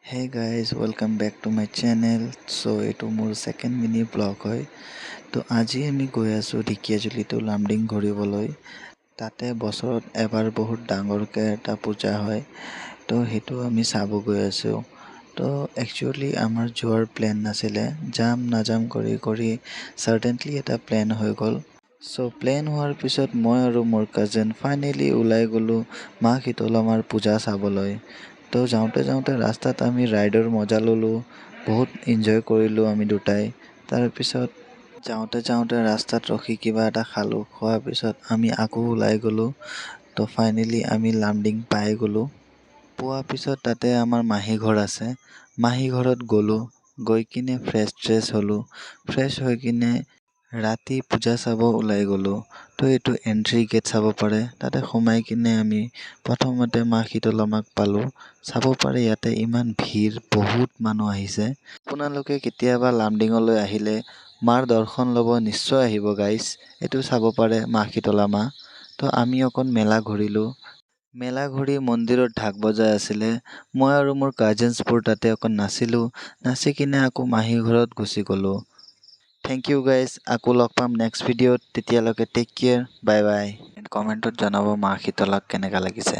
Hey guys, welcome back to my channel. So এইটো মোৰ second mini blog হয়। তো আজি আমি গৈ আছো ঢেকিয়াজুলিতো লামডিং ঘূৰিবলৈ। তাতে বছৰত এবাৰ বহুত ডাঙৰকৈ এটা পূজা হয়। তো সেইটো আমি চাব গৈ আছো। তো একচুৱেলি আমাৰ যোৱাৰ প্লেন নাছিলে, যাম নাযাম কৰি ছাডেনলি এটা প্লেন হৈ গ'ল। চ' প্লেন হোৱাৰ পিছত মই আৰু মোৰ কাজিন ফাইনেলি ওলাই গ'লোঁ মা শীতলামাৰ পূজা চাবলৈ। তো যাওঁতে ৰাস্তাত আমি ৰাইডৰ মজা ল'লোঁ, বহুত এনজয় কৰিলোঁ আমি দুটাই। তাৰপিছত যাওঁতে ৰাস্তাত ৰখি কিবা এটা খালোঁ, খোৱাৰ পিছত আমি আকৌ ওলাই গ'লোঁ। তো ফাইনেলি আমি লামডিং পাই গ'লোঁ। পোৱাৰ পিছত তাতে আমাৰ মাহী ঘৰ আছে, মাহী ঘৰত গ'লোঁ। গৈ কিনে ফ্ৰেছ হ'লোঁ, ফ্ৰেছ হৈ কিনে ৰাতি পূজা চাব ওলাই গ'লোঁ। তো এইটো এণ্ট্ৰি গেট চাব পাৰে, তাতে সোমাই কিনে আমি প্ৰথমতে মা শীতলামাক পালোঁ। চাব পাৰে ইয়াতে ইমান ভিৰ, বহুত মানুহ আহিছে। আপোনালোকে কেতিয়াবা লামডিঙলৈ আহিলে মাৰ দৰ্শন ল'ব নিশ্চয় আহিব গাইজ। এইটো চাব পাৰে মা শীতলামা। তো আমি অকণ মেলা ঘূৰিলোঁ। মেলা ঘূৰি মন্দিৰত ঢাক বজাই আছিলে। মই আৰু মোৰ কাজিনছবোৰ তাতে অকণ নাচিলোঁ, নাচি কিনে আকৌ মাহী ঘৰত গুচি গ'লোঁ। থেংক ইউ গাইজ, আকৌ লগ পাম নেক্সট ভিডিঅ'ত। তেতিয়ালৈকে টেক কেয়াৰ, বাই বাই। কমেণ্টত জনাব মা শীতলাক কেনেকুৱা লাগিছে।